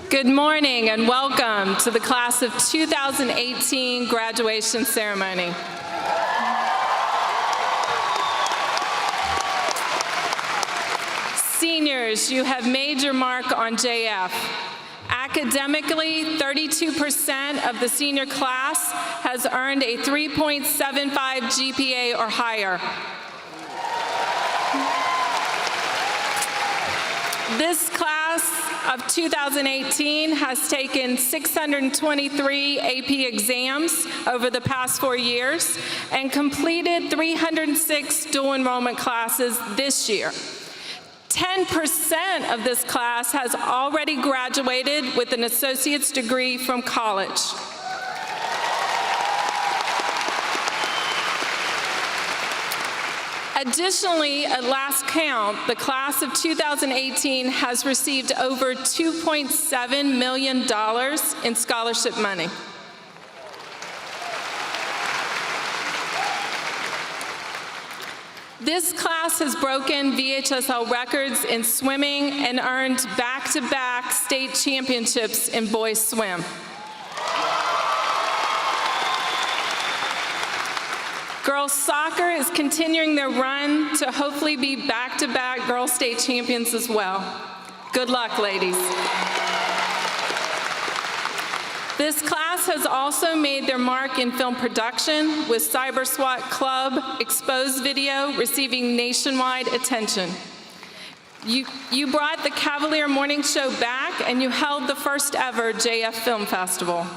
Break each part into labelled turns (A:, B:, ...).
A: Good morning and welcome to the class of 2018 graduation ceremony. Seniors, you have made your mark on JF. Academically, 32% of the senior class has earned a 3.75 GPA or higher. This class of 2018 has taken 623 AP exams over the past 4 years and completed 306 dual enrollment classes this year. 10% of this class has already graduated with an associate's degree from college. Additionally, at last count, the class of 2018 has received over $2.7 million in scholarship money. This class has broken VHSL records in swimming and earned back-to-back state championships in boys swim. Girls soccer is continuing their run to hopefully be back-to-back girls state champions as well. Good luck, ladies. This class has also made their mark in film production with Cyber SWAT Club Exposed video receiving nationwide attention. You brought the Cavalier Morning Show back and you held the first ever JF Film Festival.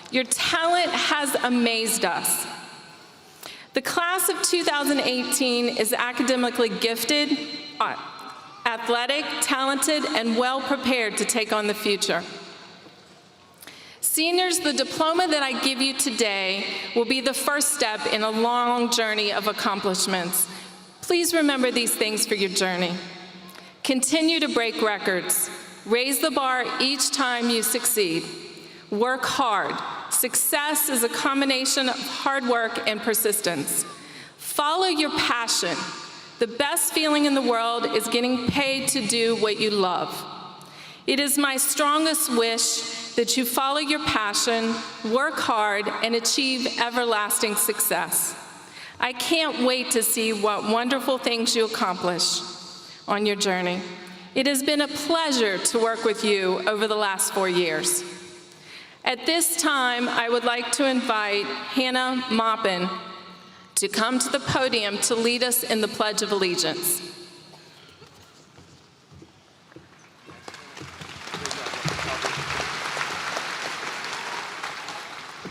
A: Your talent has amazed us. The class of 2018 is academically gifted, athletic, talented, and well prepared to take on the future. Seniors, the diploma that I give you today will be the first step in a long journey of accomplishments. Please remember these things for your journey. Continue to break records. Raise the bar each time you succeed. Work hard. Success is a combination of hard work and persistence. Follow your passion. The best feeling in the world is getting paid to do what you love. It is my strongest wish that you follow your passion, work hard, and achieve everlasting success. I can't wait to see what wonderful things you accomplish on your journey. It has been a pleasure to work with you over the last 4 years. At this time, I would like to invite Hannah Maupin to come to the podium to lead us in the Pledge of Allegiance.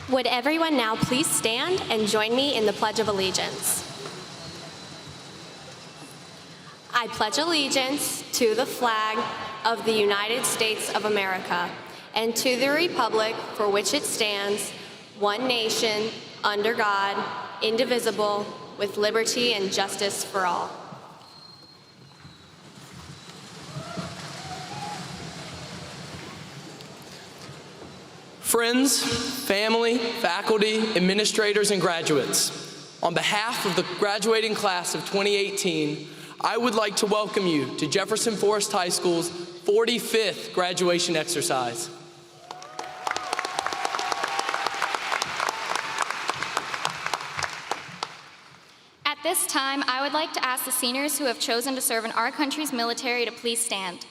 B: Would everyone now please stand and join me in the Pledge of Allegiance? I pledge allegiance to the flag of the United States of America and to the republic for which it stands, one nation, under God, indivisible, with liberty and justice for all.
C: Friends, family, faculty, administrators, and graduates, on behalf of the graduating class of 2018, I would like to welcome you to Jefferson Forest High School's 45th graduation exercise.
D: At this time, I would like to ask the seniors who have chosen to serve in our country's military to please stand.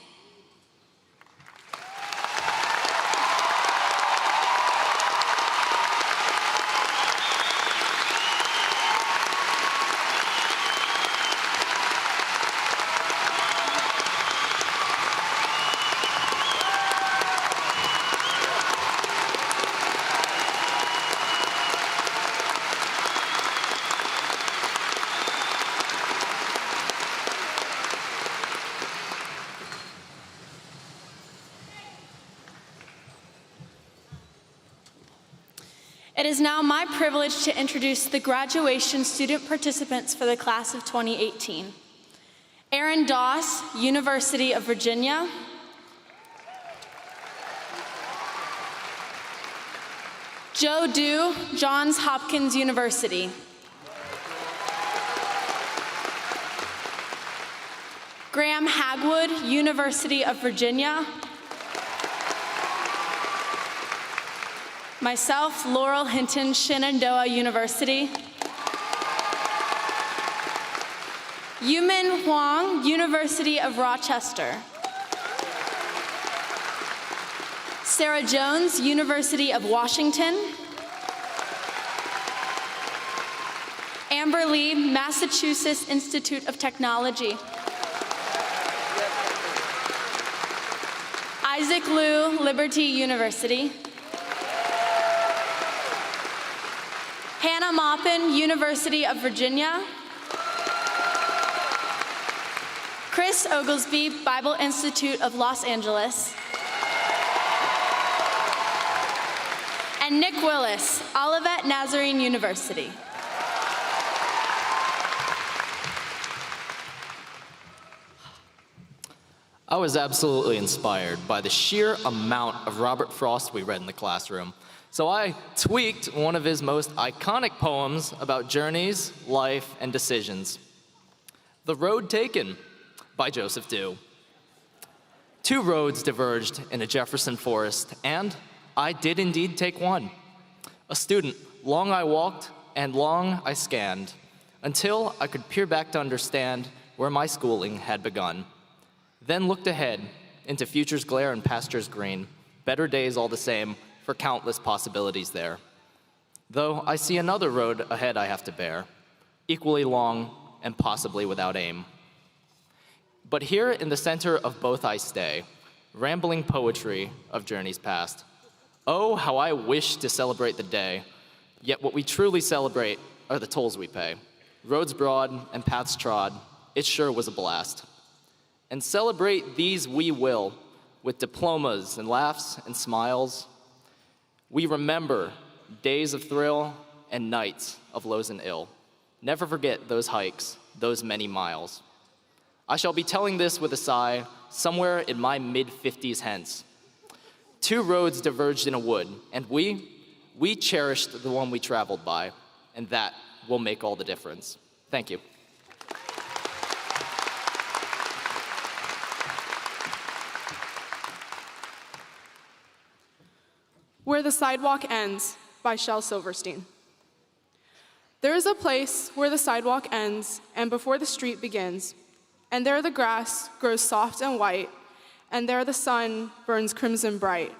E: It is now my privilege to introduce the graduation student participants for the class of 2018. Aaron Doss, University of Virginia. Joe Du, Johns Hopkins University. Graham Hagwood, University of Virginia. Myself, Laurel Hinton, Shenandoah University. Yumin Huang, University of Rochester. Sarah Jones, University of Washington. Amber Lee, Massachusetts Institute of Technology. Isaac Liu, Liberty University. Hannah Maupin, University of Virginia. Chris Oglesby, Bible Institute of Los Angeles. And Nick Willis, Olivet Nazarene University.
F: I was absolutely inspired by the sheer amount of Robert Frost we read in the classroom. So I tweaked one of his most iconic poems about journeys, life, and decisions. The Road Taken by Joseph Dew. Two roads diverged in a Jefferson forest, and I did indeed take one. A student, long I walked and long I scanned, until I could peer back to understand where my schooling had begun. Then looked ahead into future's glare and pastures green, better days all the same for countless possibilities there. Though I see another road ahead I have to bear, equally long and possibly without aim. But here in the center of both I stay, rambling poetry of journeys past. Oh, how I wish to celebrate the day, yet what we truly celebrate are the tolls we pay. Roads broad and paths trod, it sure was a blast. And celebrate these we will, with diplomas and laughs and smiles. We remember days of thrill and nights of lows and ill. Never forget those hikes, those many miles. I shall be telling this with a sigh, somewhere in my mid-50s hence. Two roads diverged in a wood, and we cherished the one we traveled by, and that will make all the difference. Thank you.
G: Where the Sidewalk Ends by Shel Silverstein. There is a place where the sidewalk ends and before the street begins, and there the grass grows soft and white, and there the sun burns crimson bright,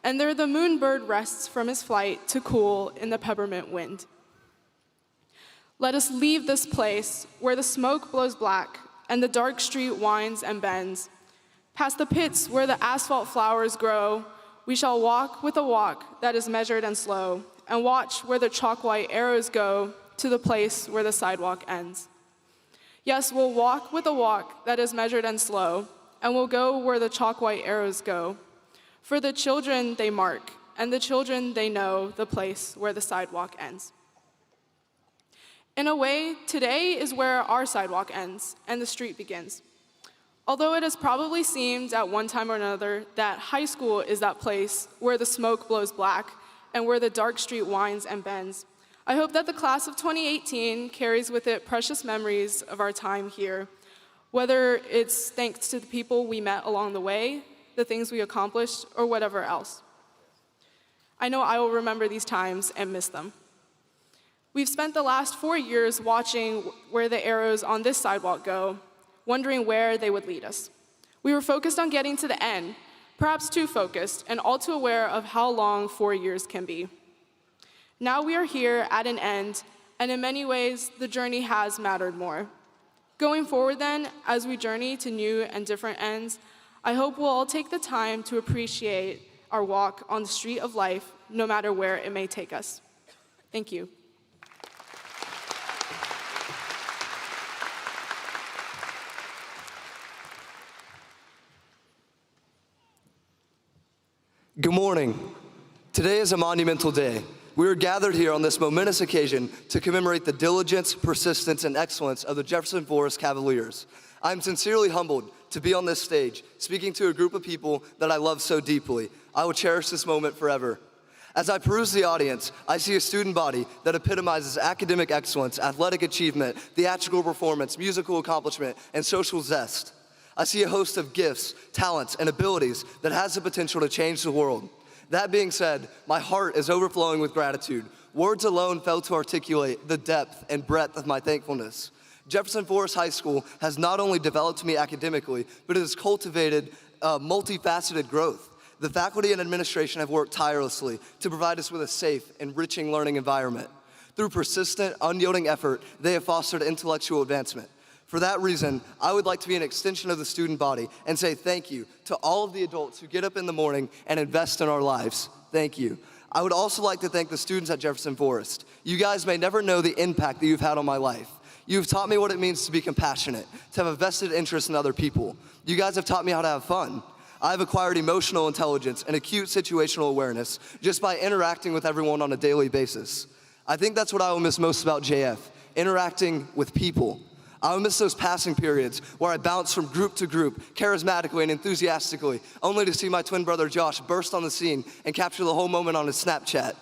G: and there the moonbird rests from his flight to cool in the peppermint wind. Let us leave this place where the smoke blows black and the dark street winds and bends. Past the pits where the asphalt flowers grow, we shall walk with a walk that is measured and slow, and watch where the chalk-white arrows go to the place where the sidewalk ends. Yes, we'll walk with a walk that is measured and slow, and we'll go where the chalk-white arrows go. For the children they mark, and the children they know the place where the sidewalk ends. In a way, today is where our sidewalk ends and the street begins. Although it has probably seemed at one time or another that high school is that place where the smoke blows black and where the dark street winds and bends, I hope that the class of 2018 carries with it precious memories of our time here, whether it's thanks to the people we met along the way, the things we accomplished, or whatever else. I know I will remember these times and miss them. We've spent the last 4 years watching where the arrows on this sidewalk go, wondering where they would lead us. We were focused on getting to the end, perhaps too focused, and all too aware of how long 4 years can be. Now we are here at an end, and in many ways, the journey has mattered more. Going forward then, as we journey to new and different ends, I hope we'll all take the time to appreciate our walk on the street of life, no matter where it may take us. Thank you.
H: Good morning. Today is a monumental day. We are gathered here on this momentous occasion to commemorate the diligence, persistence, and excellence of the Jefferson Forest Cavaliers. I am sincerely humbled to be on this stage, speaking to a group of people that I love so deeply. I will cherish this moment forever. As I peruse the audience, I see a student body that epitomizes academic excellence, athletic achievement, theatrical performance, musical accomplishment, and social zest. I see a host of gifts, talents, and abilities that has the potential to change the world. That being said, my heart is overflowing with gratitude. Words alone fail to articulate the depth and breadth of my thankfulness. Jefferson Forest High School has not only developed me academically, but it has cultivated multifaceted growth. The faculty and administration have worked tirelessly to provide us with a safe, enriching learning environment. Through persistent, unyielding effort, they have fostered intellectual advancement. For that reason, I would like to be an extension of the student body and say thank you to all of the adults who get up in the morning and invest in our lives. Thank you. I would also like to thank the students at Jefferson Forest. You guys may never know the impact that you've had on my life. You've taught me what it means to be compassionate, to have a vested interest in other people. You guys have taught me how to have fun. I've acquired emotional intelligence and acute situational awareness just by interacting with everyone on a daily basis. I think that's what I will miss most about JF, interacting with people. I will miss those passing periods where I bounce from group to group, charismatically and enthusiastically, only to see my twin brother Josh burst on the scene and capture the whole moment on his Snapchat.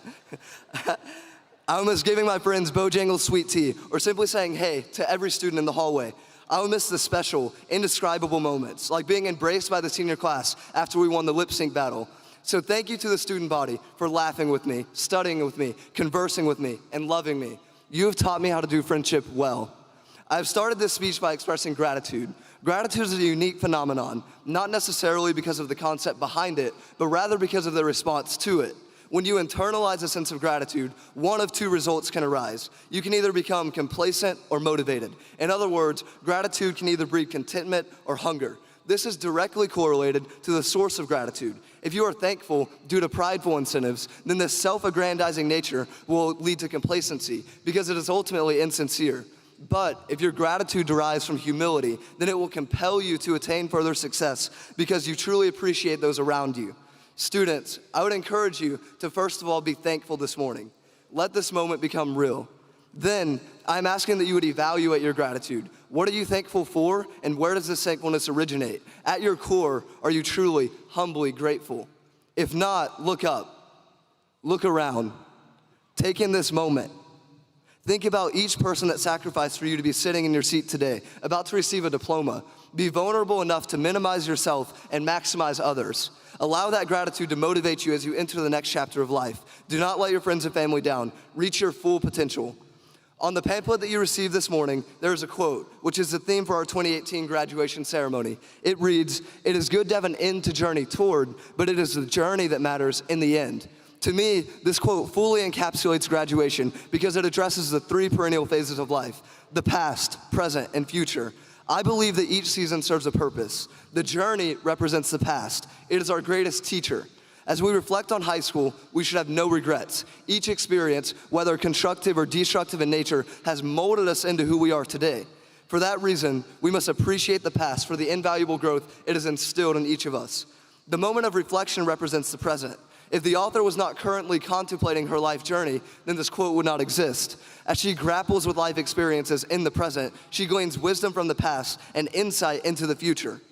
H: I will miss giving my friends Bojangles sweet tea or simply saying hey to every student in the hallway. I will miss the special, indescribable moments, like being embraced by the senior class after we won the lip sync battle. So thank you to the student body for laughing with me, studying with me, conversing with me, and loving me. You have taught me how to do friendship well. I've started this speech by expressing gratitude. Gratitude is a unique phenomenon, not necessarily because of the concept behind it, but rather because of the response to it. When you internalize a sense of gratitude, one of two results can arise. You can either become complacent or motivated. In other words, gratitude can either breed contentment or hunger. This is directly correlated to the source of gratitude. If you are thankful due to prideful incentives, then this self-aggrandizing nature will lead to complacency because it is ultimately insincere. But if your gratitude derives from humility, then it will compel you to attain further success because you truly appreciate those around you. Students, I would encourage you to first of all be thankful this morning. Let this moment become real. Then, I'm asking that you would evaluate your gratitude. What are you thankful for, and where does this thankfulness originate? At your core, are you truly, humbly grateful? If not, look up. Look around. Take in this moment. Think about each person that sacrificed for you to be sitting in your seat today, about to receive a diploma. Be vulnerable enough to minimize yourself and maximize others. Allow that gratitude to motivate you as you enter the next chapter of life. Do not let your friends and family down. Reach your full potential. On the pamphlet that you received this morning, there is a quote, which is the theme for our 2018 graduation ceremony. It reads, "It is good to have an end to journey toward, but it is the journey that matters in the end." To me, this quote fully encapsulates graduation because it addresses the three perennial phases of life: the past, present, and future. I believe that each season serves a purpose. The journey represents the past. It is our greatest teacher. As we reflect on high school, we should have no regrets. Each experience, whether constructive or destructive in nature, has molded us into who we are today. For that reason, we must appreciate the past for the invaluable growth it has instilled in each of us. The moment of reflection represents the present. If the author was not currently contemplating her life journey, then this quote would not exist. As she grapples with life experiences in the present, she gleans wisdom from the past and insight into the future.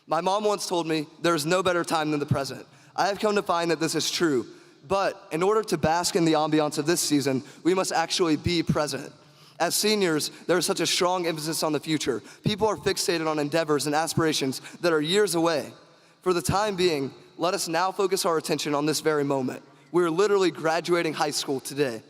H: My mom once told me, there is no better time than the present. I have come to find that this is true. But in order to bask in the ambiance of this season, we must actually be present. As seniors, there is such a strong emphasis on the future. People are fixated on endeavors and aspirations that are years away. For the time being, let us now focus our attention on this very moment. We are literally graduating high school today.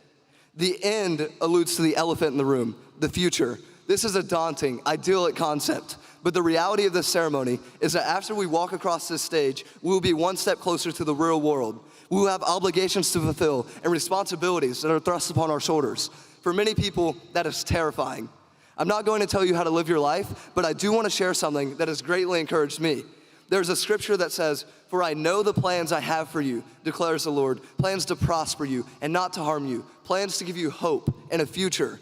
H: The end alludes to the elephant in the room, the future. This is a daunting, idyllic concept, but the reality of this ceremony is that after we walk across this stage, we will be one step closer to the real world. We will have obligations to fulfill and responsibilities that are thrust upon our shoulders. For many people, that is terrifying. I'm not going to tell you how to live your life, but I do want to share something that has greatly encouraged me. There's a scripture that says, "For I know the plans I have for you, declares the Lord, plans to prosper you and not to harm you, plans to give you hope and a future."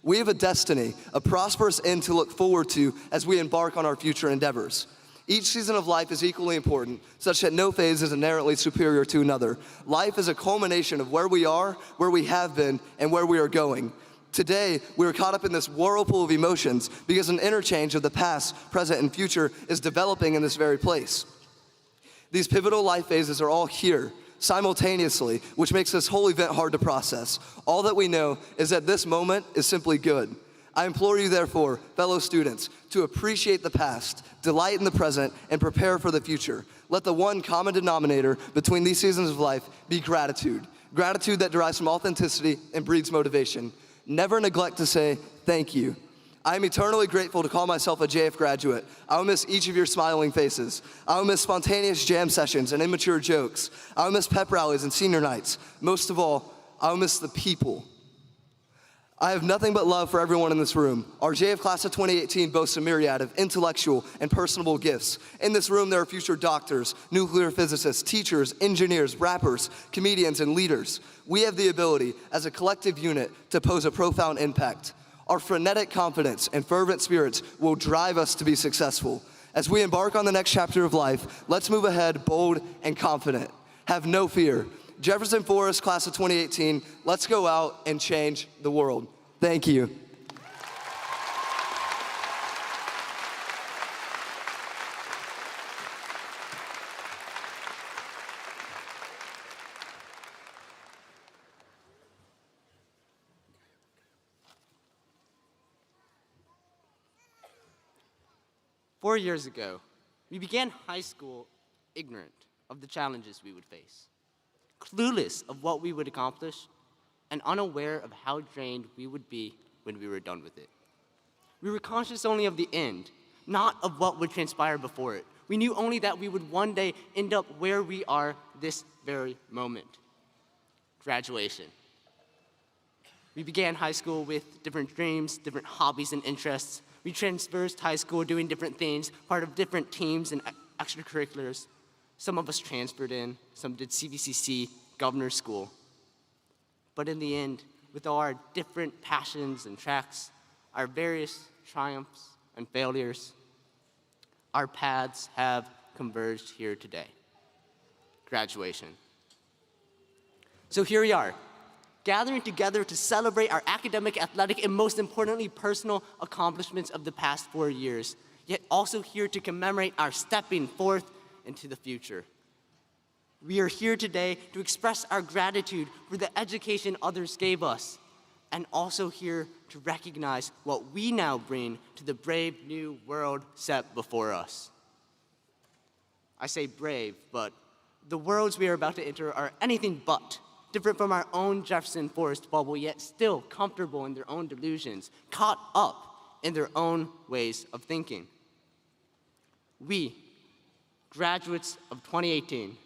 H: We have a destiny, a prosperous end to look forward to as we embark on our future endeavors. Each season of life is equally important, such that no phase is inherently superior to another. Life is a culmination of where we are, where we have been, and where we are going. Today, we are caught up in this whirlpool of emotions because an interchange of the past, present, and future is developing in this very place. These pivotal life phases are all here simultaneously, which makes this whole event hard to process. All that we know is that this moment is simply good. I implore you, therefore, fellow students, to appreciate the past, delight in the present, and prepare for the future. Let the one common denominator between these seasons of life be gratitude. Gratitude that derives from authenticity and breeds motivation. Never neglect to say thank you. I am eternally grateful to call myself a JF graduate. I will miss each of your smiling faces. I will miss spontaneous jam sessions and immature jokes. I will miss pep rallies and senior nights. Most of all, I will miss the people. I have nothing but love for everyone in this room. Our JF class of 2018 boasts a myriad of intellectual and personable gifts. In this room, there are future doctors, nuclear physicists, teachers, engineers, rappers, comedians, and leaders. We have the ability, as a collective unit, to pose a profound impact. Our frenetic confidence and fervent spirits will drive us to be successful. As we embark on the next chapter of life, let's move ahead bold and confident. Have no fear. Jefferson Forest, class of 2018, let's go out and change the world. Thank you.
I: Four years ago, we began high school ignorant of the challenges we would face, clueless of what we would accomplish, and unaware of how drained we would be when we were done with it. We were conscious only of the end, not of what would transpire before it. We knew only that we would one day end up where we are this very moment. Graduation. We began high school with different dreams, different hobbies and interests. We traversed high school doing different things, part of different teams and extracurriculars. Some of us transferred in, some did CVCC, governor's school. But in the end, with all our different passions and tracks, our various triumphs and failures, our paths have converged here today. Graduation. So here we are, gathering together to celebrate our academic, athletic, and most importantly, personal accomplishments of the past 4 years, yet also here to commemorate our stepping forth into the future. We are here today to express our gratitude for the education others gave us, and also here to recognize what we now bring to the brave new world set before us. I say brave, but the worlds we are about to enter are anything but different from our own Jefferson Forest bubble, yet still comfortable in their own delusions, caught up in their own ways of thinking. We, graduates of 2018,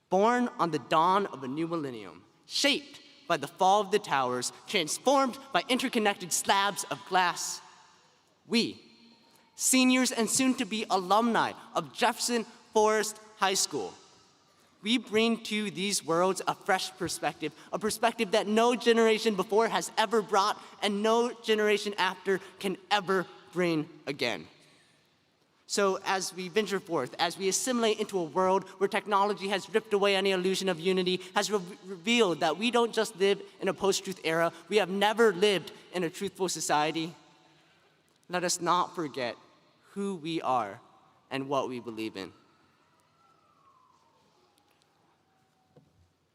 I: born on the dawn of a new millennium, shaped by the fall of the towers, transformed by interconnected slabs of glass. We, seniors and soon-to-be alumni of Jefferson Forest High School, we bring to these worlds a fresh perspective, a perspective that no generation before has ever brought and no generation after can ever bring again. So as we venture forth, as we assimilate into a world where technology has ripped away any illusion of unity, has revealed that we don't just live in a post-truth era, we have never lived in a truthful society, let us not forget who we are and what we believe in.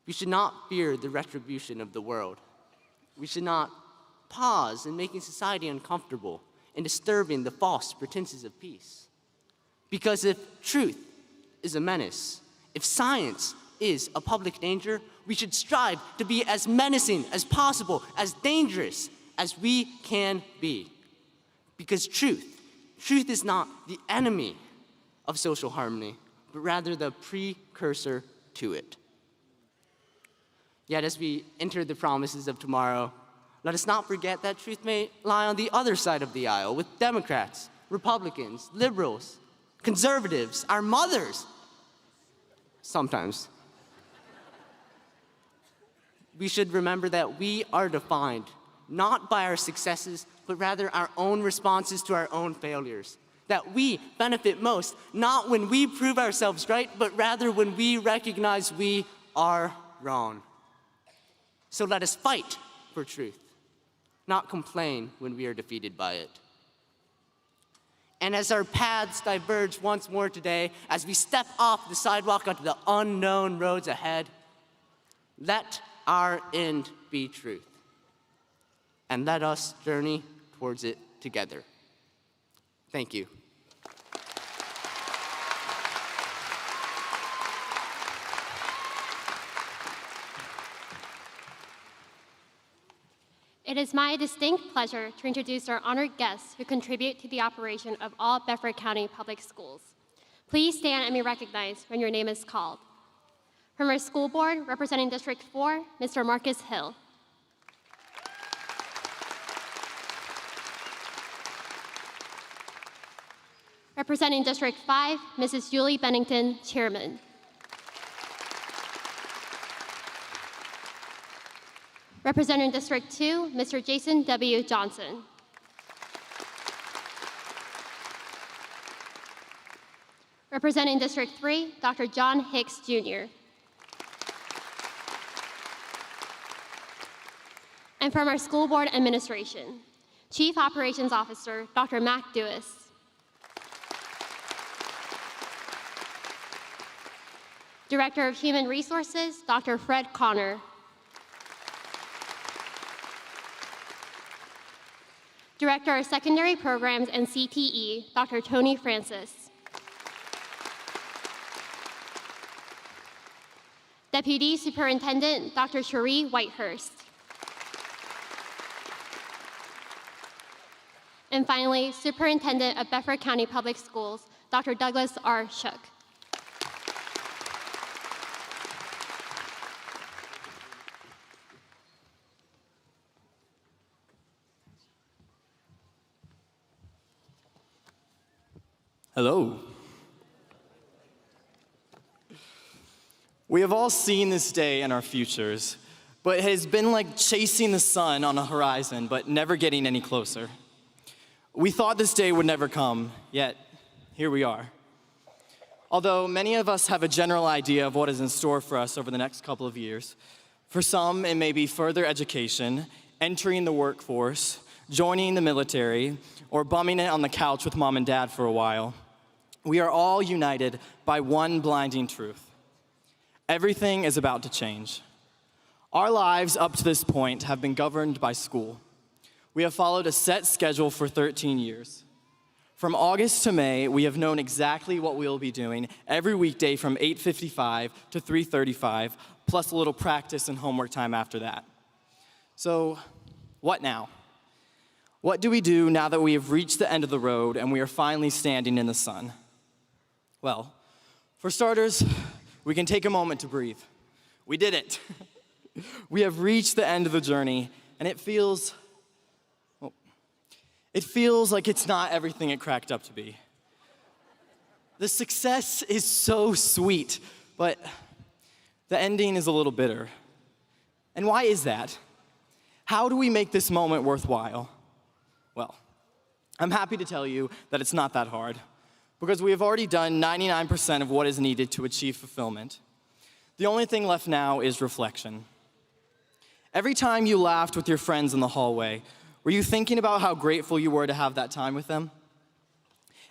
I: We should not fear the retribution of the world. We should not pause in making society uncomfortable and disturbing the false pretenses of peace. Because if truth is a menace, if science is a public danger, we should strive to be as menacing as possible, as dangerous as we can be. Because truth is not the enemy of social harmony, but rather the precursor to it. Yet as we enter the promises of tomorrow, let us not forget that truth may lie on the other side of the aisle with Democrats, Republicans, liberals, conservatives, our mothers, sometimes. We should remember that we are defined not by our successes, but rather our own responses to our own failures. That we benefit most, not when we prove ourselves right, but rather when we recognize we are wrong. So let us fight for truth, not complain when we are defeated by it. And as our paths diverge once more today, as we step off the sidewalk onto the unknown roads ahead, let our end be truth. And let us journey towards it together. Thank you.
J: It is my distinct pleasure to introduce our honored guests who contribute to the operation of all Bedford County Public Schools. Please stand and be recognized when your name is called. From our school board, representing District 4, Mr. Marcus Hill. Representing District 5, Mrs. Julie Bennington, Chairman. Representing District 2, Mr. Jason W. Johnson. Representing District 3, Dr. John Hicks, Jr. And from our school board administration, Chief Operations Officer, Dr. Mac Dewis. Director of Human Resources, Dr. Fred Connor. Director of Secondary Programs and CTE, Dr. Tony Francis. Deputy Superintendent, Dr. Cherie Whitehurst. And finally, Superintendent of Bedford County Public Schools, Dr. Douglas R. Shook.
K: Hello. We have all seen this day in our futures, but it has been like chasing the sun on a horizon, but never getting any closer. We thought this day would never come, yet here we are. Although many of us have a general idea of what is in store for us over the next couple of years, for some it may be further education, entering the workforce, joining the military, or bumming it on the couch with mom and dad for a while. We are all united by one blinding truth. Everything is about to change. Our lives up to this point have been governed by school. We have followed a set schedule for 13 years. From August to May, we have known exactly what we will be doing every weekday from 8:55 to 3:35, plus a little practice and homework time after that. So, what now? What do we do now that we have reached the end of the road and we are finally standing in the sun? Well, for starters, we can take a moment to breathe. We did it. We have reached the end of the journey, and it feels like it's not everything it cracked up to be. The success is so sweet, but the ending is a little bitter. And why is that? How do we make this moment worthwhile? Well, I'm happy to tell you that it's not that hard, because we have already done 99% of what is needed to achieve fulfillment. The only thing left now is reflection. Every time you laughed with your friends in the hallway, were you thinking about how grateful you were to have that time with them?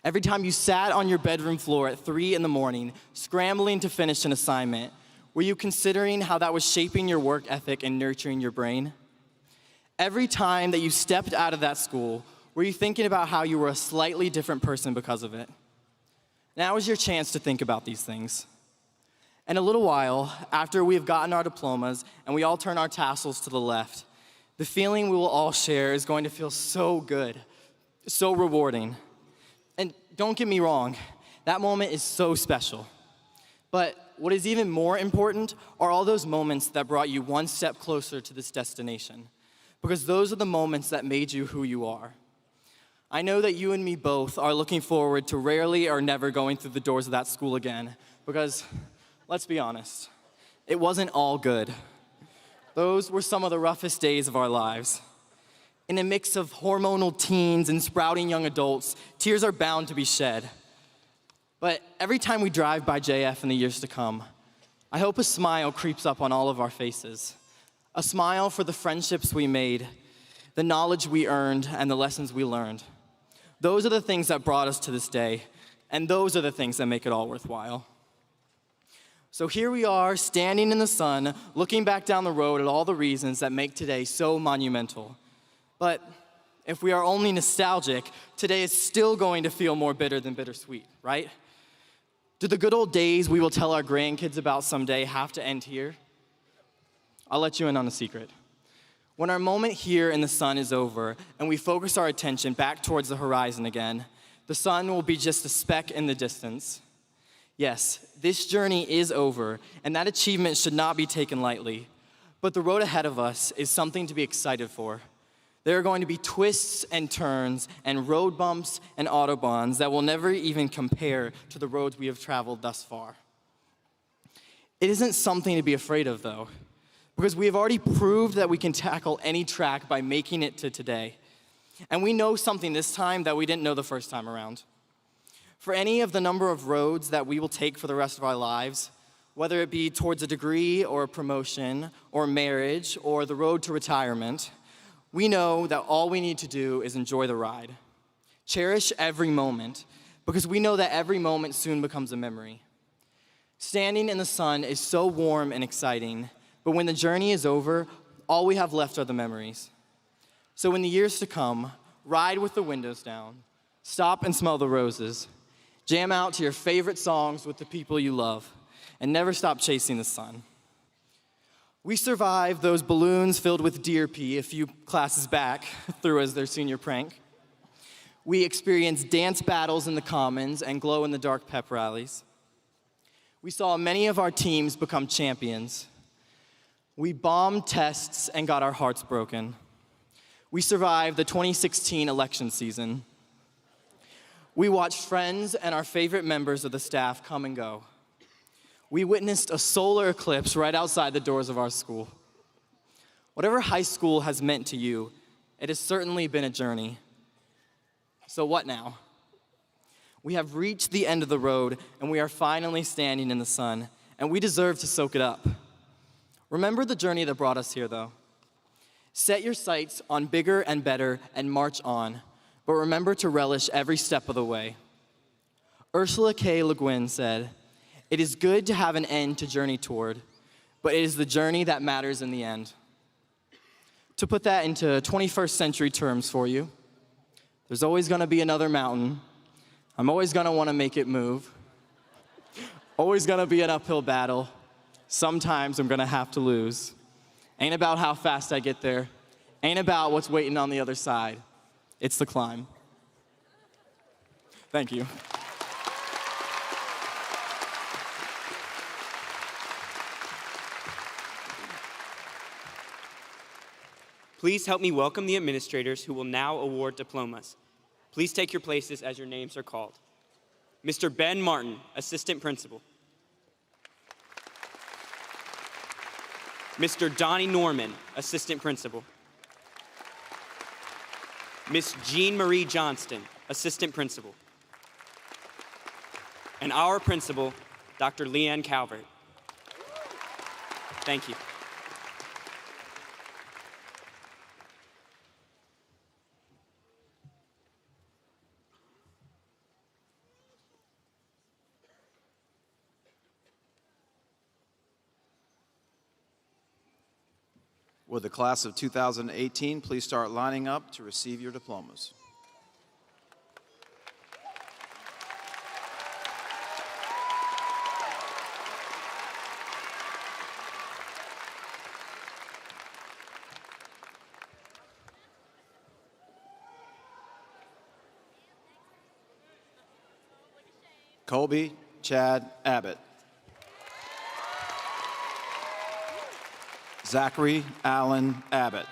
K: Every time you sat on your bedroom floor at 3 in the morning, scrambling to finish an assignment, were you considering how that was shaping your work ethic and nurturing your brain? Every time that you stepped out of that school, were you thinking about how you were a slightly different person because of it? Now is your chance to think about these things. In a little while, after we have gotten our diplomas and we all turn our tassels to the left, the feeling we will all share is going to feel so good, so rewarding. And don't get me wrong, that moment is so special. But what is even more important are all those moments that brought you one step closer to this destination, because those are the moments that made you who you are. I know that you and me both are looking forward to rarely or never going through the doors of that school again, because, let's be honest, it wasn't all good. Those were some of the roughest days of our lives. In a mix of hormonal teens and sprouting young adults, tears are bound to be shed. But every time we drive by JF in the years to come, I hope a smile creeps up on all of our faces. A smile for the friendships we made, the knowledge we earned, and the lessons we learned. Those are the things that brought us to this day, and those are the things that make it all worthwhile. So here we are, standing in the sun, looking back down the road at all the reasons that make today so monumental. But If we are only nostalgic, today is still going to feel more bitter than bittersweet, right? Do the good old days we will tell our grandkids about someday have to end here? I'll let you in on a secret. When our moment here in the sun is over and we focus our attention back towards the horizon again, the sun will be just a speck in the distance. Yes, this journey is over, and that achievement should not be taken lightly. But the road ahead of us is something to be excited for. There are going to be twists and turns and road bumps and autobahns that will never even compare to the roads we have traveled thus far. It isn't something to be afraid of, though, because we have already proved that we can tackle any track by making it to today. And we know something this time that we didn't know the first time around. For any of the number of roads that we will take for the rest of our lives, whether it be towards a degree or a promotion or marriage or the road to retirement, we know that all we need to do is enjoy the ride. Cherish every moment, because we know that every moment soon becomes a memory. Standing in the sun is so warm and exciting, but when the journey is over, all we have left are the memories. So in the years to come, ride with the windows down, stop and smell the roses, jam out to your favorite songs with the people you love, and never stop chasing the sun. We survived those balloons filled with deer pee a few classes back threw as their senior prank. We experienced dance battles in the commons and glow-in-the-dark pep rallies. We saw many of our teams become champions. We bombed tests and got our hearts broken. We survived the 2016 election season. We watched friends and our favorite members of the staff come and go. We witnessed a solar eclipse right outside the doors of our school. Whatever high school has meant to you, it has certainly been a journey. So what now? We have reached the end of the road, and we are finally standing in the sun, and we deserve to soak it up. Remember the journey that brought us here, though. Set your sights on bigger and better and march on, but remember to relish every step of the way. Ursula K. Le Guin said, "It is good to have an end to journey toward, but it is the journey that matters in the end." To put that into 21st century terms for you, there's always gonna be another mountain. I'm always gonna wanna make it move. Always gonna be an uphill battle. Sometimes I'm gonna have to lose. Ain't about how fast I get there. Ain't about what's waiting on the other side. It's the climb. Thank you.
L: Please help me welcome the administrators who will now award diplomas. Please take your places as your names are called. Mr. Ben Martin, Assistant Principal. Mr. Donnie Norman, Assistant Principal. Miss Jean Marie Johnston, Assistant Principal. And our principal, Dr. Leanne Calvert. Thank you.
M: Will the class of 2018 please start lining up to receive your diplomas? Colby Chad Abbott. Zachary Allen Abbott.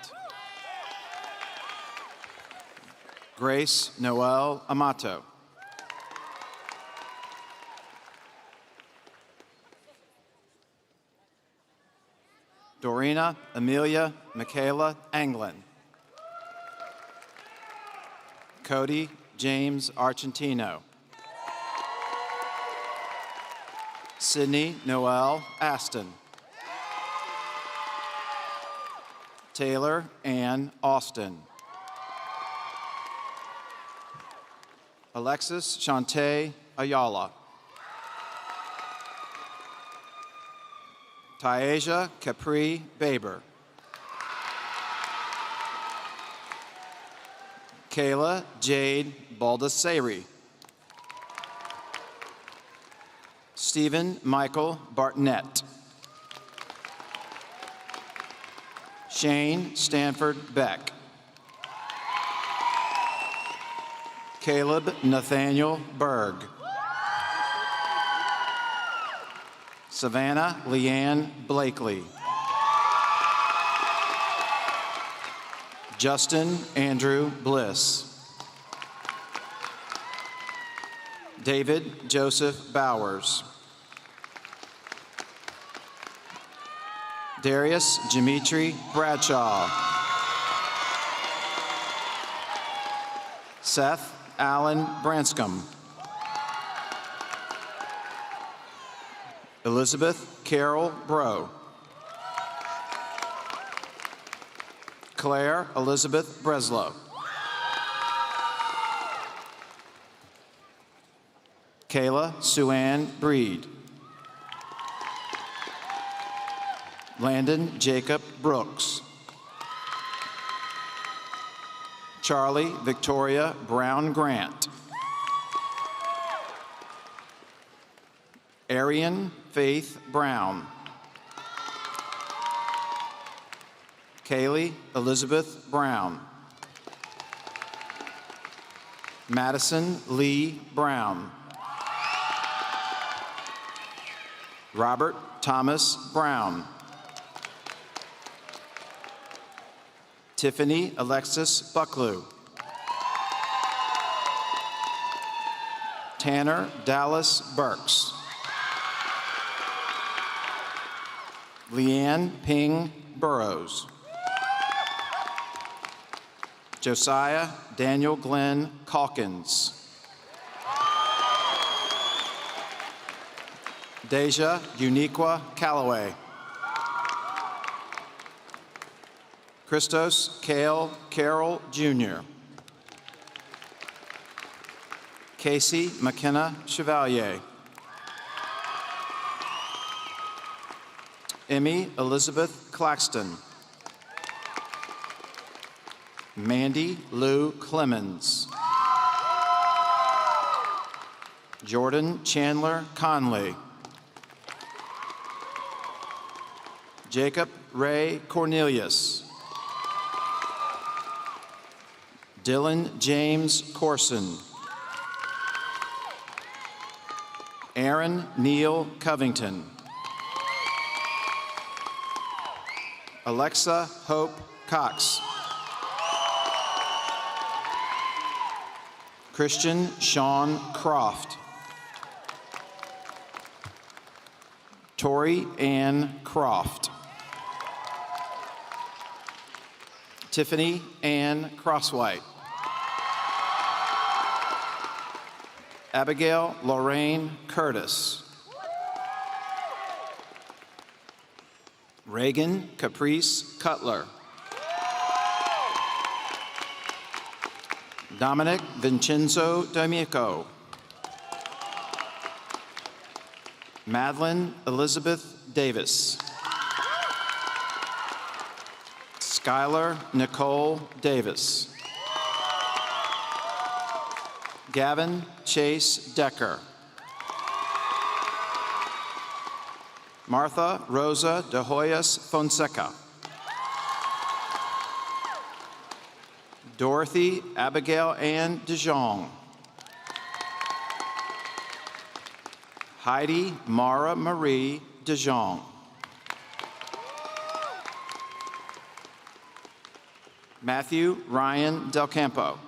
M: Grace Noel Amato. Dorina Amelia Michaela Anglin. Cody James Argentino. Sydney Noel Aston. Taylor Ann Austin. Alexis Shantae Ayala. Tyasia Capri Baber. Kayla Jade Baldessari. Stephen Michael Bartnett. Shane Stanford Beck. Caleb Nathaniel Berg. Savannah Leanne Blakely. Justin Andrew Bliss. David Joseph Bowers. Darius Dimitri Bradshaw. Seth Allen Branscombe. Elizabeth Carol Bro. Claire Elizabeth Breslow. Kayla Suann Breed. Landon Jacob Brooks. Charlie Victoria Brown Grant. Arian Faith Brown. Kaylee Elizabeth Brown. Madison Lee Brown. Robert Thomas Brown. Tiffany Alexis Bucklew. Tanner Dallas Burks. Leanne Ping Burrows. Josiah Daniel Glenn Calkins. Deja Uniqua Callaway. Christos Cale Carroll Jr. Casey McKenna Chevalier. Emmy Elizabeth Claxton. Mandy Lou Clemens. Jordan Chandler Conley. Jacob Ray Cornelius. Dylan James Corson. Aaron Neal Covington. Alexa Hope Cox. Christian Sean Croft. Tori Ann Croft. Tiffany Ann Crosswhite. Abigail Lorraine Curtis. Reagan Caprice Cutler. Dominic Vincenzo D'Amico. Madeline Elizabeth Davis. Skylar Nicole Davis. Gavin Chase Decker. Martha Rosa de Hoyos Fonseca. Dorothy Abigail Ann DeJong. Heidi Mara Marie DeJong. Matthew Ryan Del Campo.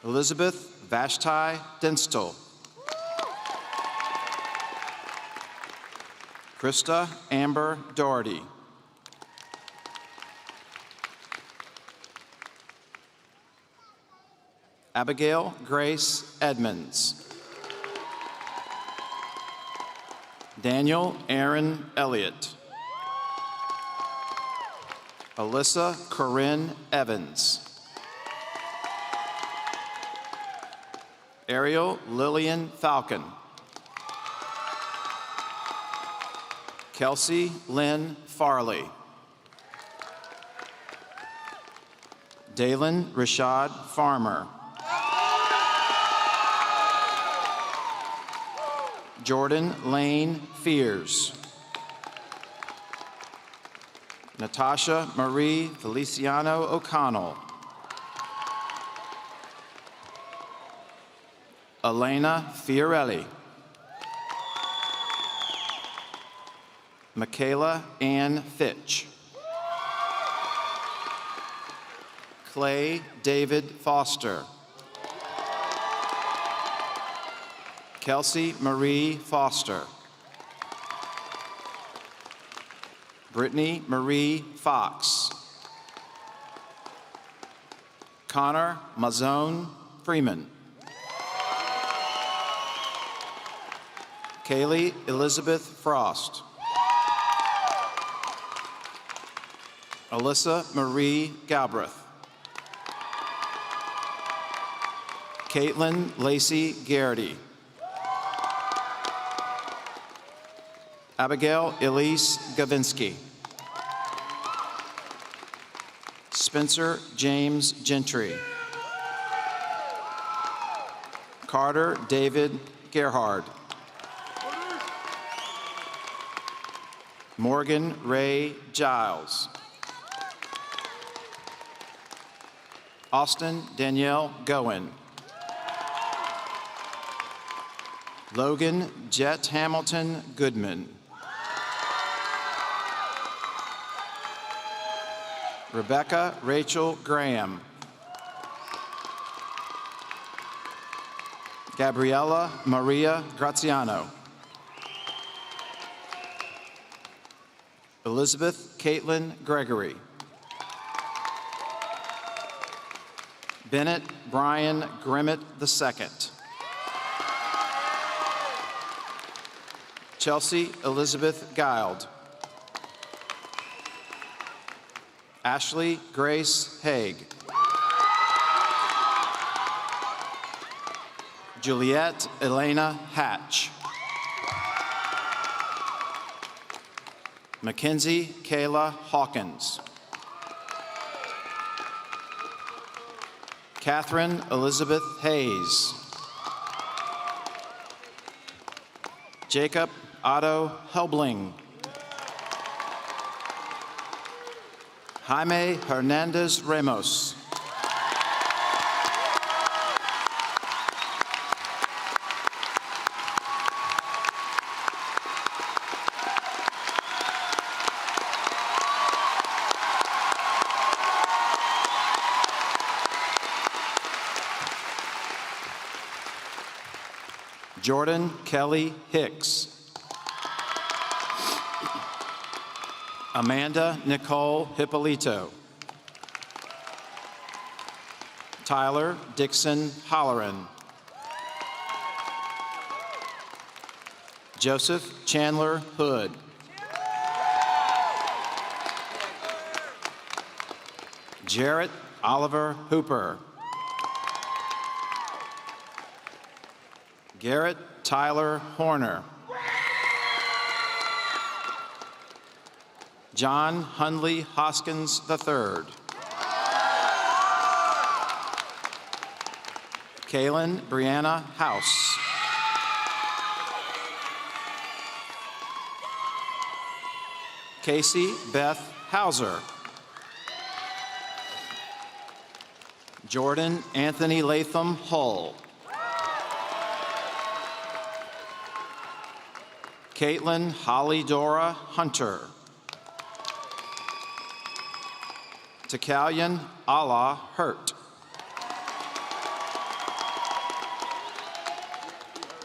M: Elizabeth Vashti Denstall. Krista Amber Doherty. Abigail Grace Edmonds. Daniel Aaron Elliott. Alyssa Corinne Evans. Ariel Lillian Falcon. Kelsey Lynn Farley. Dalen Rashad Farmer. Jordan Lane Fears. Natasha Marie Feliciano O'Connell. Elena Fiorelli. Michaela Ann Fitch. Clay David Foster. Kelsey Marie Foster. Brittany Marie Fox. Connor Mazone Freeman. Kaylee Elizabeth Frost. Alyssa Marie Galbraith. Caitlin Lacey Garrity. Abigail Elise Gavinsky. Spencer James Gentry. Carter David Gerhard. Morgan Ray Giles. Austin Danielle Goen. Logan Jet Hamilton Goodman. Rebecca Rachel Graham. Gabriella Maria Graziano. Elizabeth Caitlin Gregory. Bennett Brian Grimmett II. Chelsea Elizabeth Guild. Ashley Grace Haig. Juliette Elena Hatch. Mackenzie Kayla Hawkins. Catherine Elizabeth Hayes. Jacob Otto Helbling. Jaime Hernandez Ramos. Jordan Kelly Hicks. Amanda Nicole Hippolito. Tyler Dixon Holleran. Joseph Chandler Hood. Jarrett Oliver Hooper. Garrett Tyler Horner. John Hundley Hoskins III. Kaylin Brianna House. Casey Beth Hauser. Jordan Anthony Latham Hull. Caitlin Holly Dora Hunter. Takalian Allah Hurt.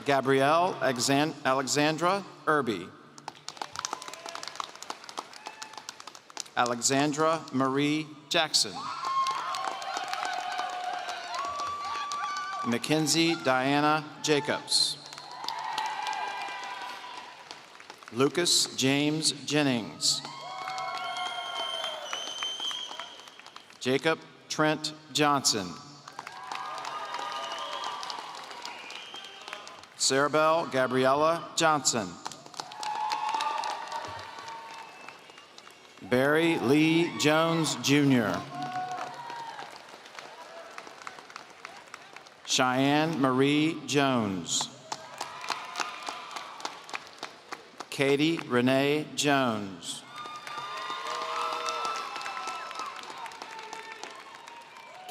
M: Gabrielle Alexandra Irby. Alexandra Marie Jackson. Mackenzie Diana Jacobs. Lucas James Jennings. Jacob Trent Johnson. Sarabelle Gabriella Johnson. Barry Lee Jones Jr. Cheyenne Marie Jones. Katie Renee Jones.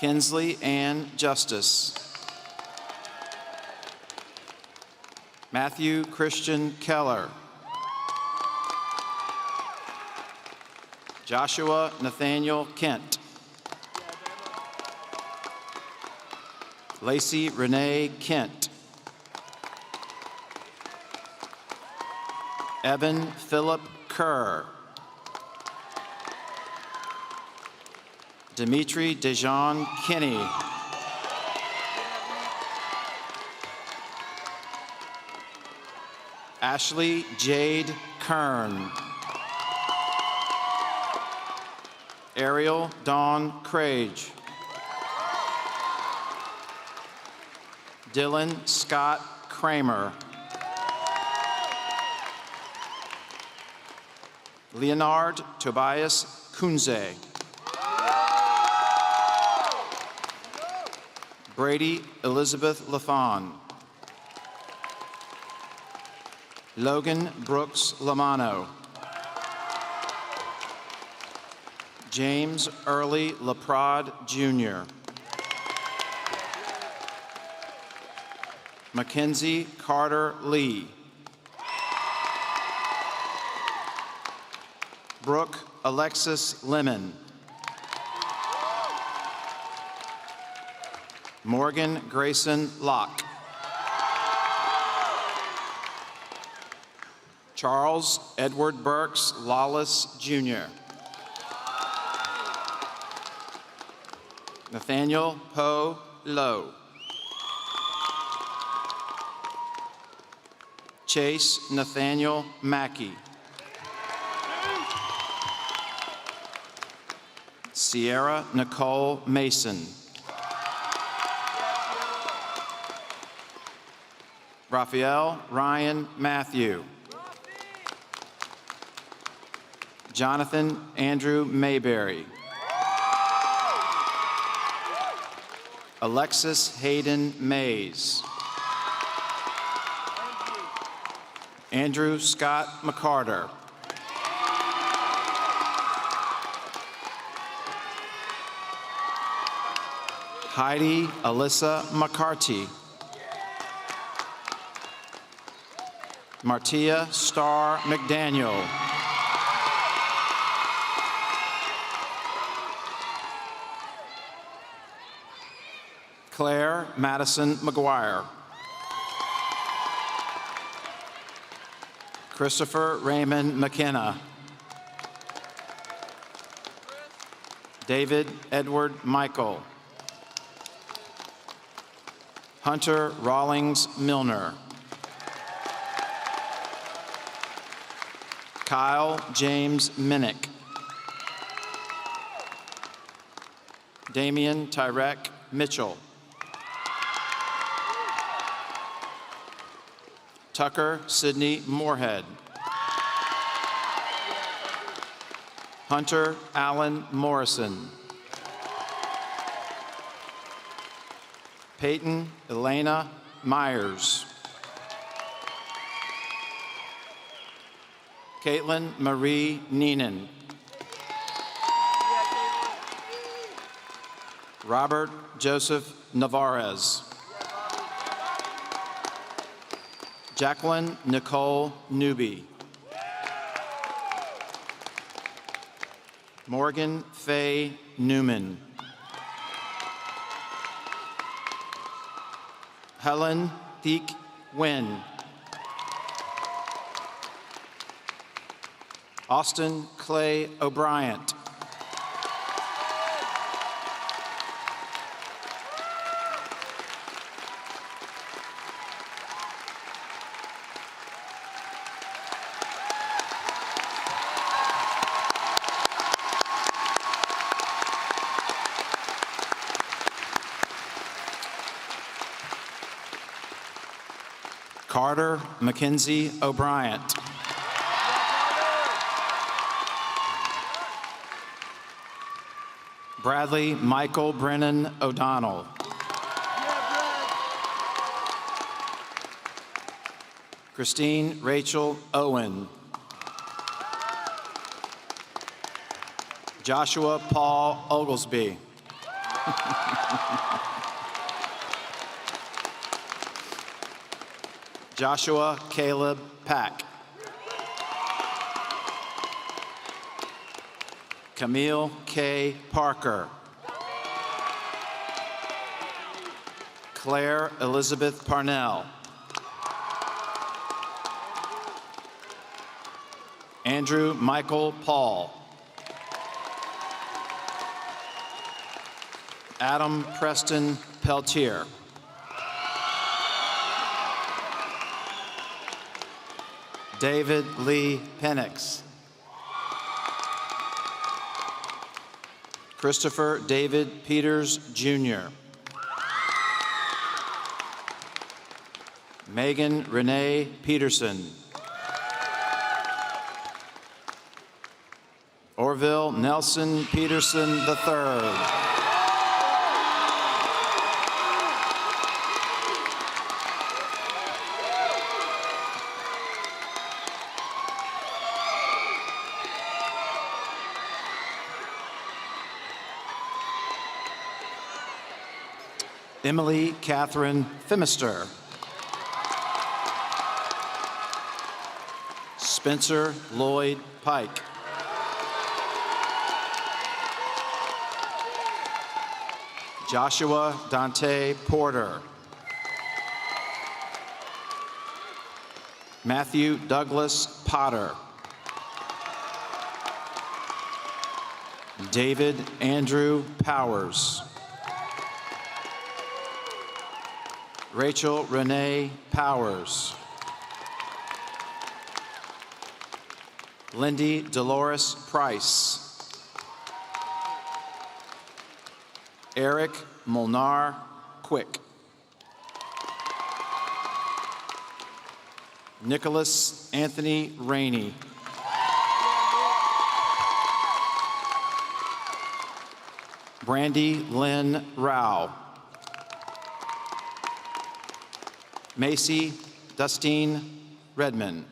M: Kinsley Ann Justice. Matthew Christian Keller. Joshua Nathaniel Kent. Lacey Renee Kent. Evan Philip Kerr. Dimitri Dejan Kinney. Ashley Jade Kern. Ariel Dawn Crage. Dylan Scott Kramer. Leonard Tobias Kunze. Brady Elizabeth Lafon. Logan Brooks Lamano. James Early Laprade Jr. Mackenzie Carter Lee. Brooke Alexis Lemon. Morgan Grayson Locke. Charles Edward Burks Lawless Jr. Nathaniel Poe Lowe. Chase Nathaniel Mackey. Sierra Nicole Mason. Raphael Ryan Matthew. Jonathan Andrew Mayberry. Alexis Hayden Mays. Andrew Scott McCarter. Heidi Alyssa McCarty. Martia Starr McDaniel. Claire Madison McGuire. Christopher Raymond McKenna. David Edward Michael. Hunter Rawlings Milner. Kyle James Minnick. Damian Tyrek Mitchell. Tucker Sidney Moorhead. Hunter Allen Morrison. Peyton Elena Myers. Caitlin Marie Neenan. Robert Joseph Navarez. Jacqueline Nicole Newby. Morgan Faye Newman. Helen Thiek Wynn. Austin Clay O'Brien. Carter Mackenzie O'Brien. Bradley Michael Brennan O'Donnell. Christine Rachel Owen. Joshua Paul Oglesby. Joshua Caleb Pack. Camille K. Parker. Claire Elizabeth Parnell. Andrew Michael Paul. Adam Preston Peltier. David Lee Penix. Christopher David Peters, Jr. Megan Renee Peterson. Orville Nelson Peterson III. Emily Catherine Phimister. Spencer Lloyd Pike. Joshua Dante Porter. Matthew Douglas Potter. David Andrew Powers. Rachel Renee Powers. Lindy Dolores Price. Eric Molnar Quick. Nicholas Anthony Rainey. Brandy Lynn Rao. Macy Dustine Redmond.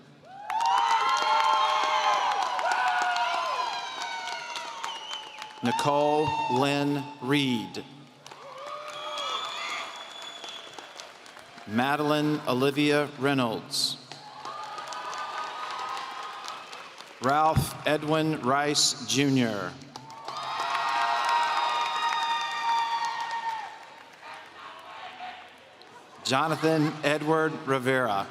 M: Nicole Lynn Reed. Madeline Olivia Reynolds. Ralph Edwin Rice, Jr. Jonathan Edward Rivera.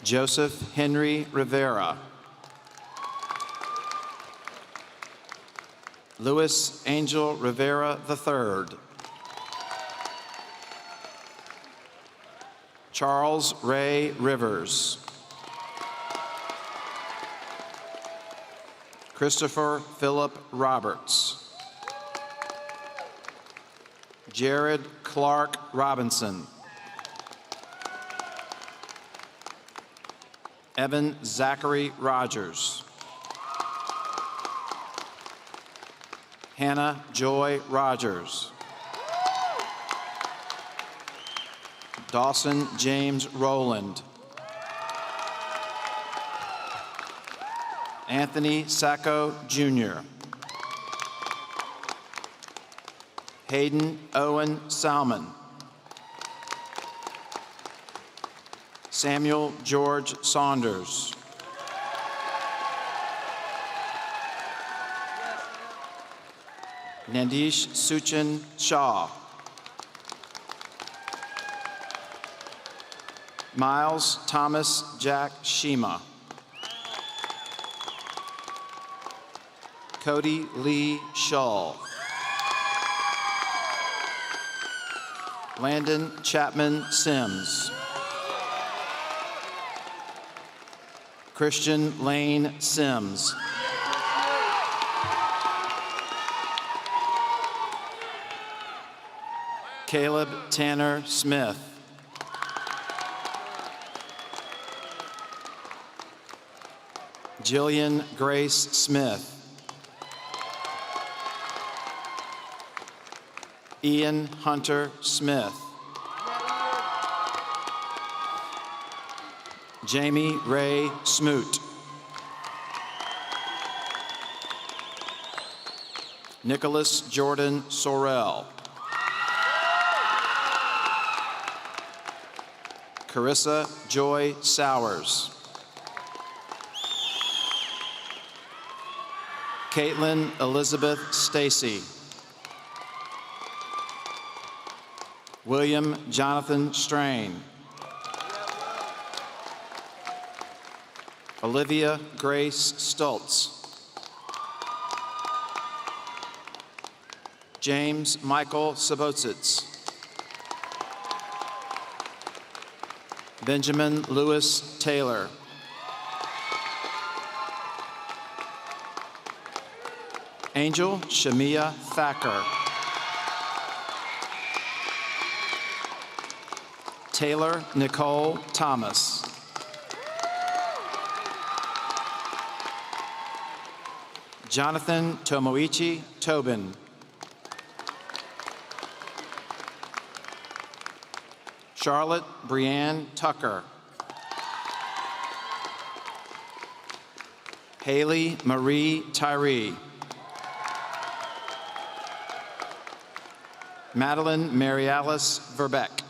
M: Joseph Henry Rivera. Louis Angel Rivera III. Charles Ray Rivers. Christopher Philip Roberts. Jared Clark Robinson. Evan Zachary Rogers. Hannah Joy Rogers. Dawson James Rowland. Anthony Sacco, Jr. Hayden Owen Salmon. Samuel George Saunders. Nandish Suchin Shah. Miles Thomas Jack Shima. Cody Lee Shull. Landon Chapman Sims. Christian Lane Sims. Caleb Tanner Smith. Jillian Grace Smith. Ian Hunter Smith. Jamie Ray Smoot. Nicholas Jordan Sorrell. Carissa Joy Sowers. Caitlin Elizabeth Stacy. William Jonathan Strain. Olivia Grace Stultz. James Michael Sabotsits. Benjamin Lewis Taylor. Angel Shamia Thacker. Taylor Nicole Thomas. Jonathan Tomoichi Tobin. Charlotte Brianne Tucker. Haley Marie Tyree. Madeline Mary Alice Verbeck.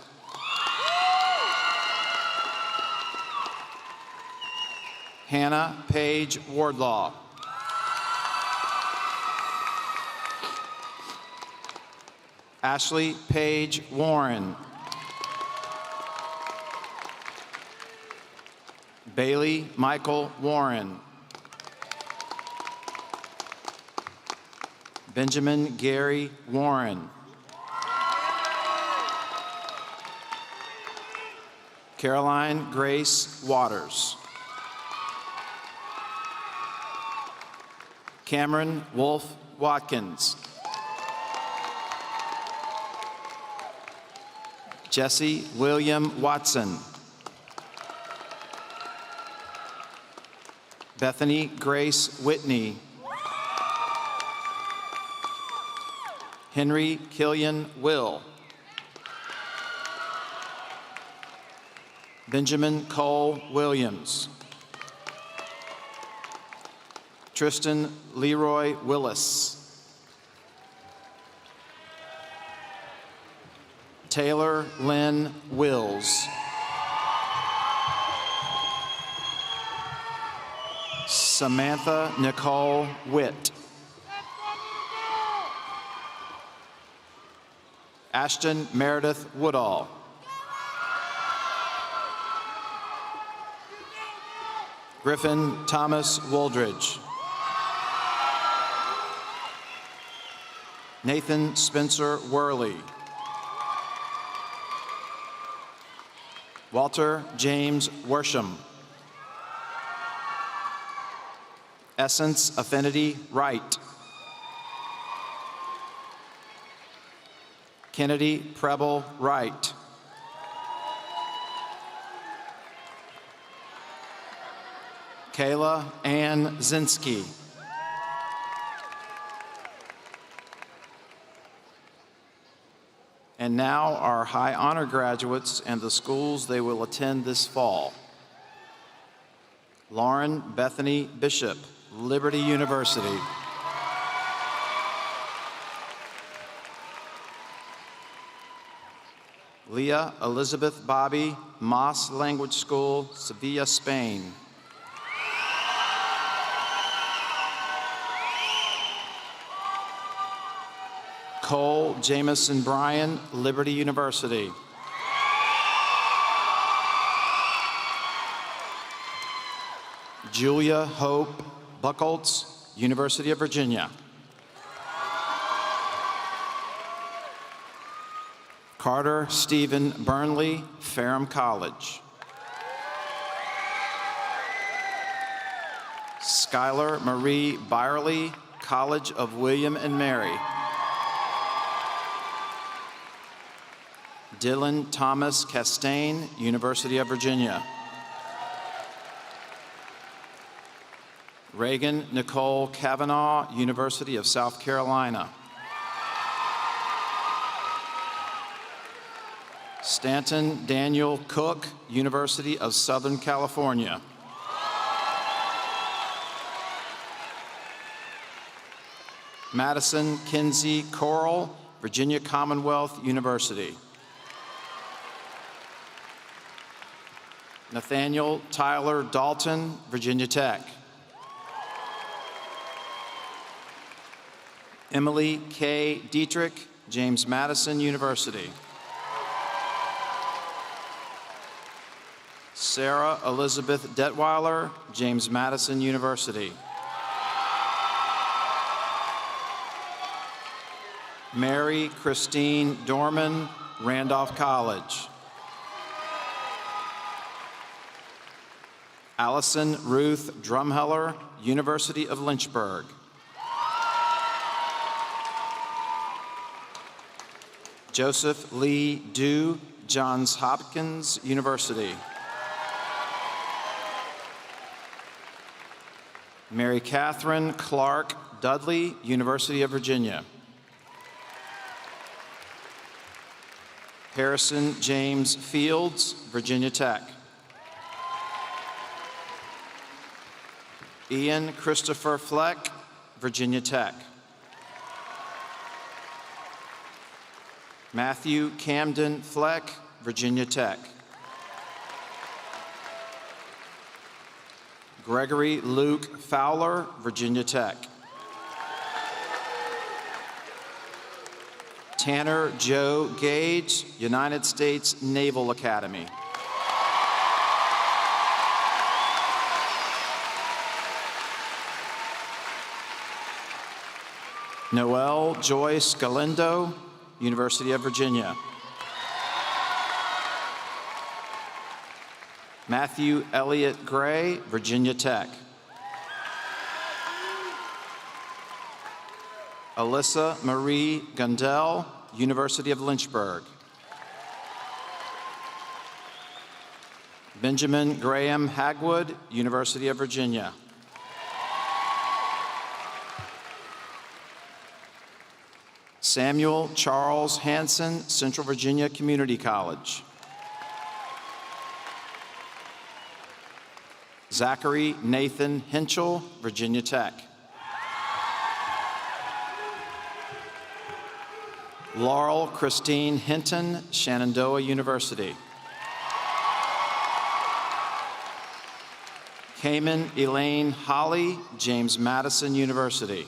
M: Hannah Paige Wardlaw. Ashley Paige Warren. Bailey Michael Warren. Benjamin Gary Warren. Caroline Grace Waters. Cameron Wolf Watkins. Jesse William Watson. Bethany Grace Whitney. Henry Killian Will. Benjamin Cole Williams. Tristan Leroy Willis. Taylor Lynn Wills. Samantha Nicole Witt. Ashton Meredith Woodall. Griffin Thomas Woldridge. Nathan Spencer Worley. Walter James Worsham. Essence Affinity Wright. Kennedy Preble Wright. Kayla Ann Zinsky. And now our high honor graduates and the schools they will attend this fall. Lauren Bethany Bishop, Liberty University. Leah Elizabeth Bobby, Moss Language School, Sevilla, Spain. Cole Jamison Bryan, Liberty University. Julia Hope Buchholz, University of Virginia. Carter Stephen Burnley, Ferrum College. Skylar Marie Byerly, College of William and Mary. Dylan Thomas Castaigne, University of Virginia. Reagan Nicole Kavanaugh, University of South Carolina. Stanton Daniel Cook, University of Southern California. Madison Kinsey Coral, Virginia Commonwealth University. Nathaniel Tyler Dalton, Virginia Tech. Emily K. Dietrich, James Madison University. Sarah Elizabeth Detweiler, James Madison University. Mary Christine Dorman, Randolph College. Allison Ruth Drumheller, University of Lynchburg. Joseph Lee Dew, Johns Hopkins University. Mary Catherine Clark Dudley, University of Virginia. Harrison James Fields, Virginia Tech. Ian Christopher Fleck, Virginia Tech. Matthew Camden Fleck, Virginia Tech. Gregory Luke Fowler, Virginia Tech. Tanner Joe Gage, United States Naval Academy. Noelle Joyce Galindo, University of Virginia. Matthew Elliott Gray, Virginia Tech. Alyssa Marie Gundel, University of Lynchburg. Benjamin Graham Hagwood, University of Virginia. Samuel Charles Hanson, Central Virginia Community College. Zachary Nathan Henschel, Virginia Tech. Laurel Christine Hinton, Shenandoah University. Cayman Elaine Holly, James Madison University.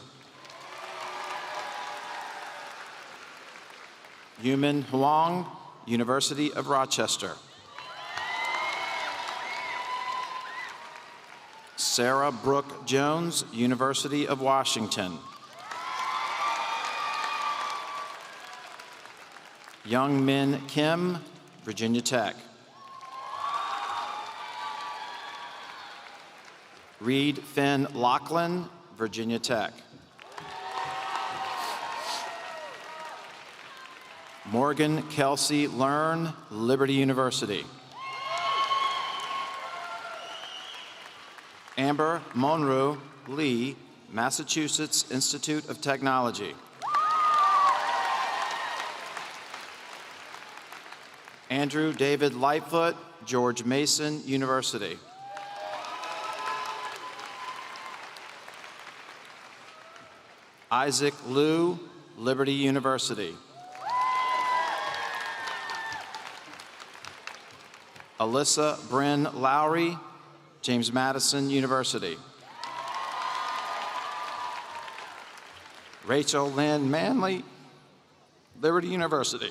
M: Yumin Huang, University of Rochester. Sarah Brooke Jones, University of Washington. Young Min Kim, Virginia Tech. Reed Finn Lachlan, Virginia Tech. Morgan Kelsey Learn, Liberty University. Amber Monroe Lee, Massachusetts Institute of Technology. Andrew David Lightfoot, George Mason University. Isaac Liu, Liberty University. Alyssa Bryn Lowry, James Madison University. Rachel Lynn Manley, Liberty University.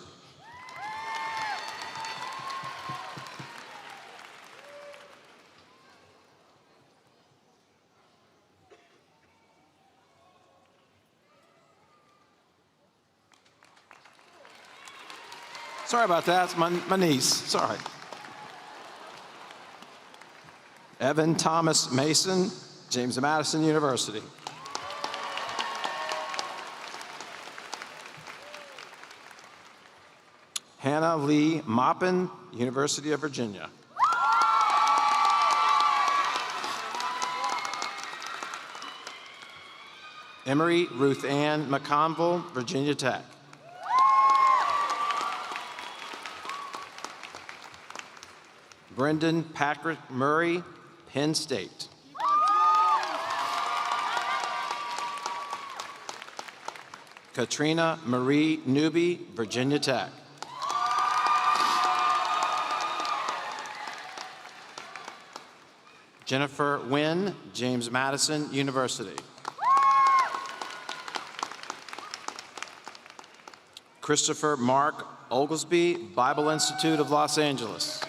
M: Sorry about that, it's my niece, sorry. Evan Thomas Mason, James Madison University. Hannah Lee Maupin, University of Virginia. Emery Ruth Ann McConville, Virginia Tech. Brendan Patrick Murray, Penn State. Katrina Marie Newby, Virginia Tech. Jennifer Wynn, James Madison University. Christopher Mark Oglesby, Bible Institute of Los Angeles.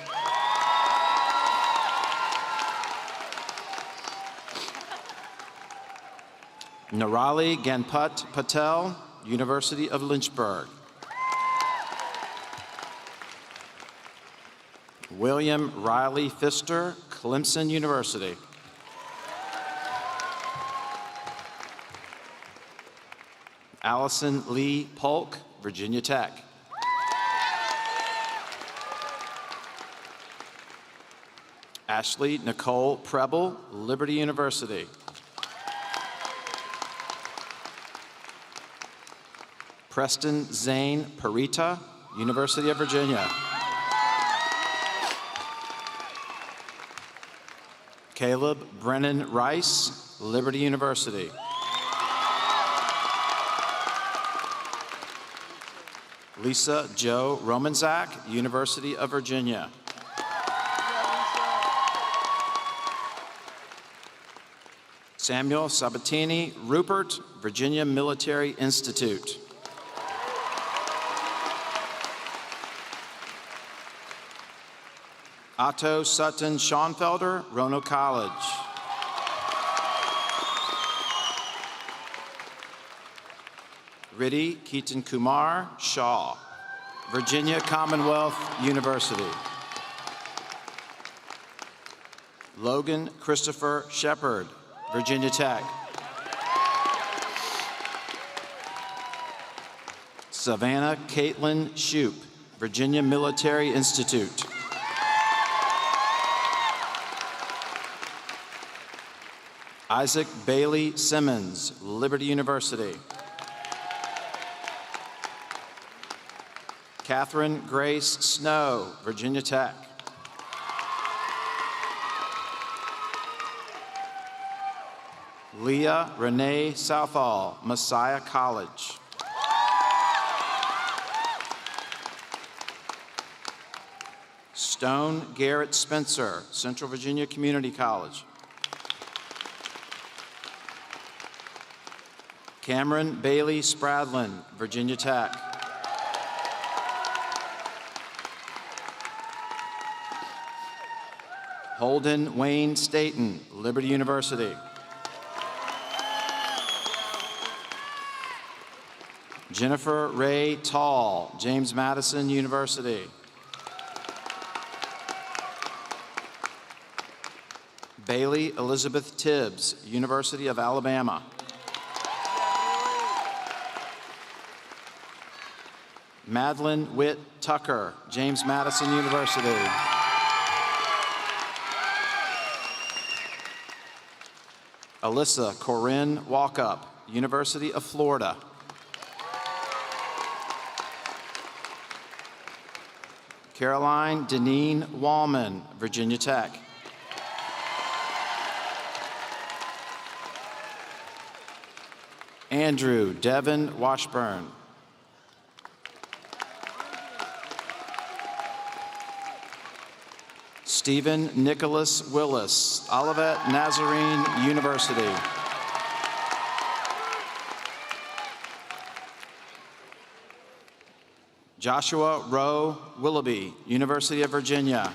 M: Narali Ganpat Patel, University of Lynchburg. William Riley Pfister, Clemson University. Allison Lee Polk, Virginia Tech. Ashley Nicole Preble, Liberty University. Preston Zane Parita, University of Virginia. Caleb Brennan Rice, Liberty University. Lisa Jo Romanzak, University of Virginia. Samuel Sabatini Rupert, Virginia Military Institute. Otto Sutton Schoenfelder, Roanoke College. Riddhi Keaton Kumar, Shaw, Virginia Commonwealth University. Logan Christopher Shepard, Virginia Tech. Savannah Caitlin Shoup, Virginia Military Institute. Isaac Bailey Simmons, Liberty University. Catherine Grace Snow, Virginia Tech. Leah Renee Southall, Messiah College. Stone Garrett Spencer, Central Virginia Community College. Cameron Bailey Spradlin, Virginia Tech. Holden Wayne Staten, Liberty University. Jennifer Ray Tall, James Madison University. Bailey Elizabeth Tibbs, University of Alabama. Madeline Witt Tucker, James Madison University. Alyssa Corinne Walkup, University of Florida. Caroline Deneen Wallman, Virginia Tech. Andrew Devin Washburn. Stephen Nicholas Willis, Olivet Nazarene University. Joshua Rowe Willoughby, University of Virginia.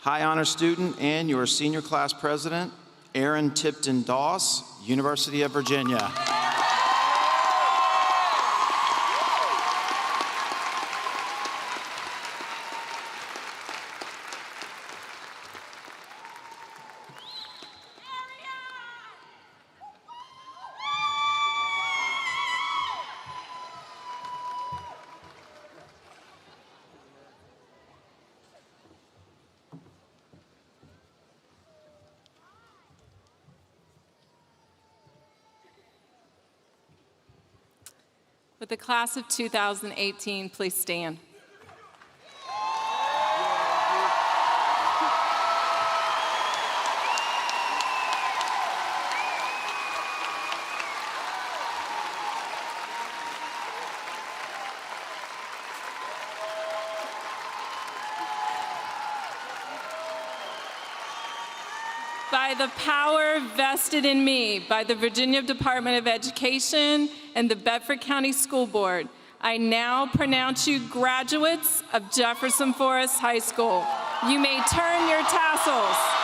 M: High honor student and your senior class president, Aaron Tipton Doss, University of Virginia.
A: With the class of 2018, please stand. By the power vested in me by the Virginia Department of Education and the Bedford County School Board, I now pronounce you graduates of Jefferson Forest High School. You may turn your tassels.